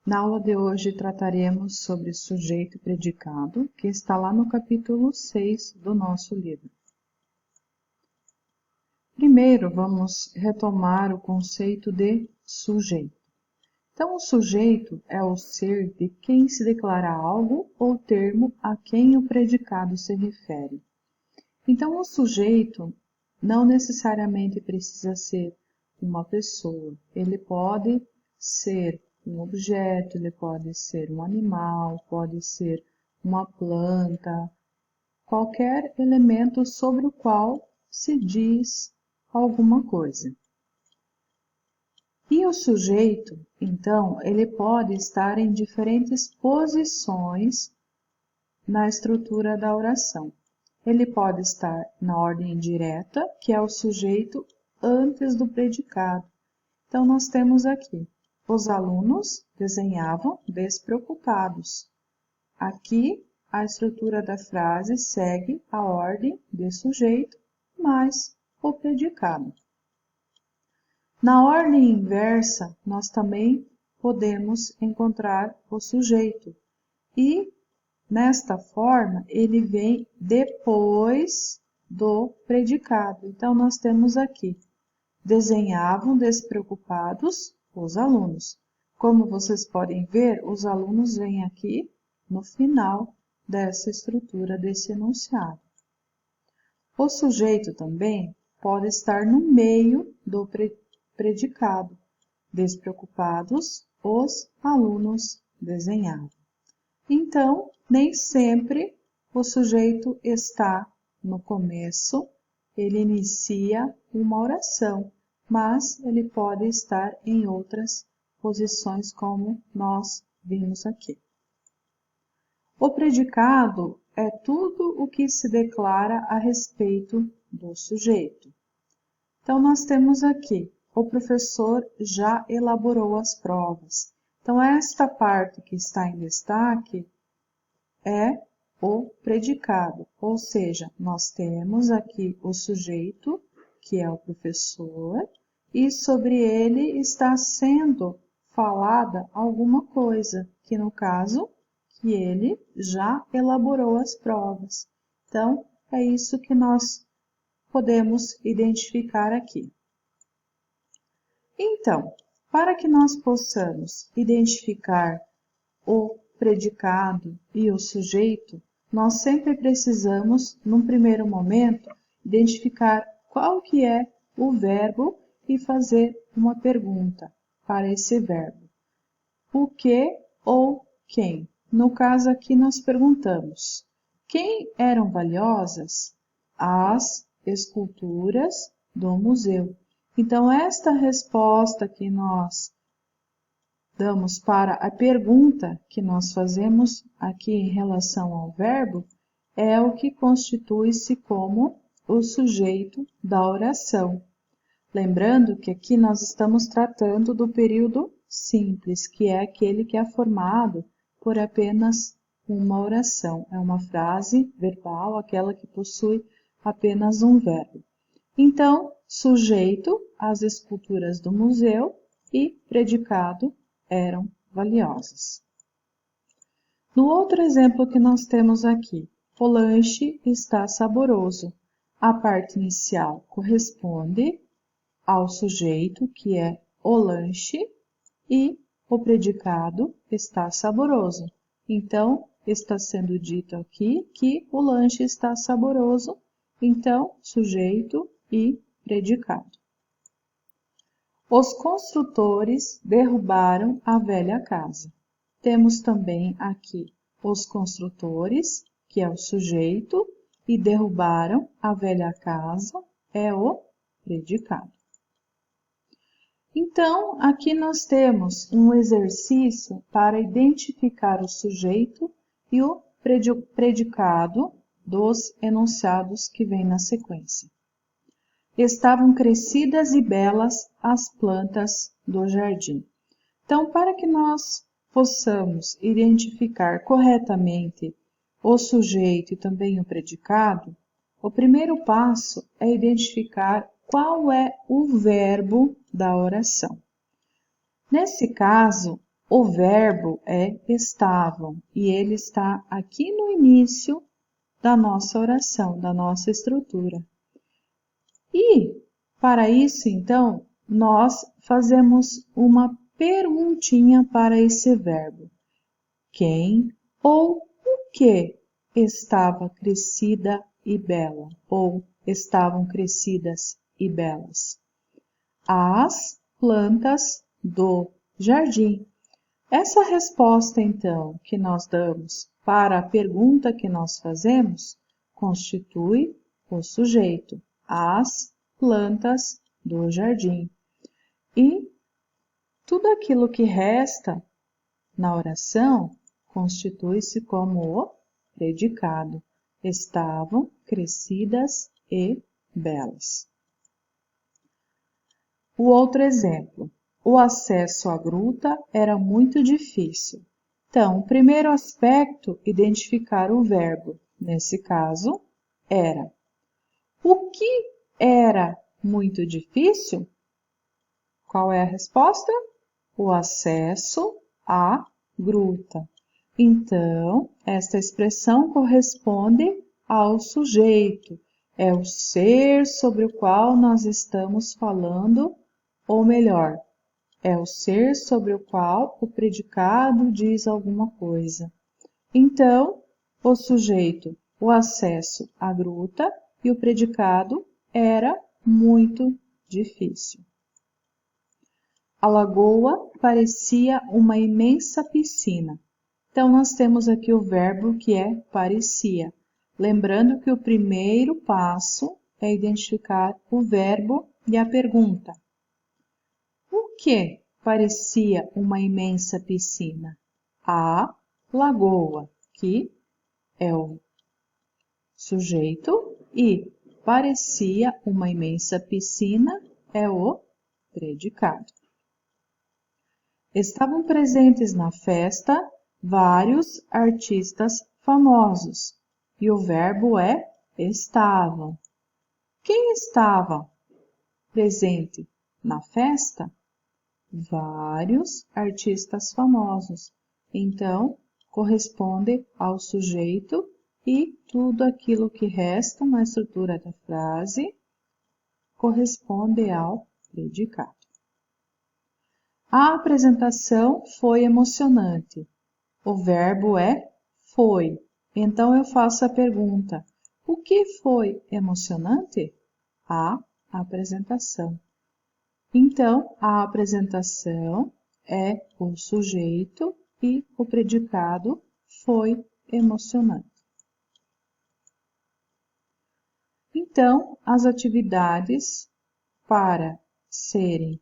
Na aula de hoje trataremos sobre sujeito e predicado, que está lá no capítulo 6 do nosso livro. Primeiro, vamos retomar o conceito de sujeito. Então, o sujeito é o ser de quem se declara algo ou termo a quem o predicado se refere. Então, o sujeito não necessariamente precisa ser uma pessoa, ele pode ser um objeto, ele pode ser um animal, pode ser uma planta, qualquer elemento sobre o qual se diz alguma coisa. E o sujeito, então, ele pode estar em diferentes posições na estrutura da oração. Ele pode estar na ordem direta, que é o sujeito antes do predicado. Então, nós temos aqui: os alunos desenhavam despreocupados. Aqui, a estrutura da frase segue a ordem de sujeito mais o predicado. Na ordem inversa, nós também podemos encontrar o sujeito. E, nesta forma, ele vem depois do predicado. Então, nós temos aqui: desenhavam despreocupados os alunos. Como vocês podem ver, os alunos vêm aqui no final dessa estrutura desse enunciado. O sujeito também pode estar no meio do predicado. Despreocupados, os alunos desenhavam. Então, nem sempre o sujeito está no começo, ele inicia uma oração, mas ele pode estar em outras posições, como nós vimos aqui. O predicado é tudo o que se declara a respeito do sujeito. Então, nós temos aqui: o professor já elaborou as provas. Então, esta parte que está em destaque é o predicado, ou seja, nós temos aqui o sujeito, que é o professor, e sobre ele está sendo falada alguma coisa, que no caso, que ele já elaborou as provas. Então, é isso que nós podemos identificar aqui. Então, para que nós possamos identificar o predicado e o sujeito, nós sempre precisamos, num primeiro momento, identificar qual que é o verbo e fazer uma pergunta para esse verbo: o que ou quem? No caso aqui nós perguntamos: quem eram valiosas? As esculturas do museu. Então, esta resposta que nós damos para a pergunta que nós fazemos aqui em relação ao verbo é o que constitui-se como o sujeito da oração. Lembrando que aqui nós estamos tratando do período simples, que é aquele que é formado por apenas uma oração. É uma frase verbal, aquela que possui apenas um verbo. Então, sujeito, as esculturas do museu, e predicado, eram valiosas. No outro exemplo que nós temos aqui: o lanche está saboroso. A parte inicial corresponde ao sujeito, que é o lanche, e o predicado está saboroso. Então, está sendo dito aqui que o lanche está saboroso. Então, sujeito e predicado. Os construtores derrubaram a velha casa. Temos também aqui os construtores, que é o sujeito, e derrubaram a velha casa, é o predicado. Então, aqui nós temos um exercício para identificar o sujeito e o predicado dos enunciados que vêm na sequência. Estavam crescidas e belas as plantas do jardim. Então, para que nós possamos identificar corretamente o sujeito e também o predicado, o primeiro passo é identificar qual é o verbo da oração. Nesse caso, O verbo é estavam e ele está aqui no início da nossa oração, da nossa estrutura. E, para isso, então, nós fazemos uma perguntinha para esse verbo. Quem ou o que estava crescida e bela? Ou estavam crescidas e belas? As plantas do jardim. Essa resposta, então, que nós damos para a pergunta que nós fazemos, constitui o sujeito, as plantas do jardim. E tudo aquilo que resta na oração constitui-se como o predicado. Estavam crescidas e belas. O outro exemplo. O acesso à gruta era muito difícil. Então, o primeiro aspecto, identificar o verbo. Nesse caso, era. O que era muito difícil? Qual é a resposta? O acesso à gruta. Então, esta expressão corresponde ao sujeito. É o ser sobre o qual nós estamos falando, ou melhor, é o ser sobre o qual o predicado diz alguma coisa. Então, o sujeito, o acesso à gruta, e o predicado era muito difícil. A lagoa parecia uma imensa piscina. Então, nós temos aqui o verbo que é parecia. Lembrando que o primeiro passo é identificar o verbo e a pergunta. O que parecia uma imensa piscina? A lagoa, que é o sujeito, e parecia uma imensa piscina é o predicado. Estavam presentes na festa vários artistas famosos, e o verbo é estavam. Quem estava presente na festa? Vários artistas famosos. Então, corresponde ao sujeito e tudo aquilo que resta na estrutura da frase corresponde ao predicado. A apresentação foi emocionante. O verbo é foi. Então, eu faço a pergunta: o que foi emocionante? A apresentação. Então, a apresentação é o sujeito e o predicado foi emocionante. Então, as atividades para serem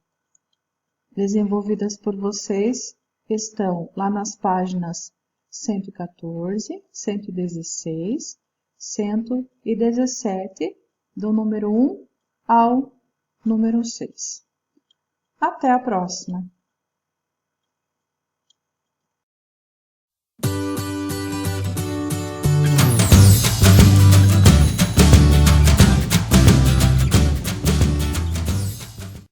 desenvolvidas por vocês estão lá nas páginas 114, 116, 117, do número 1 ao número 6. Até a próxima!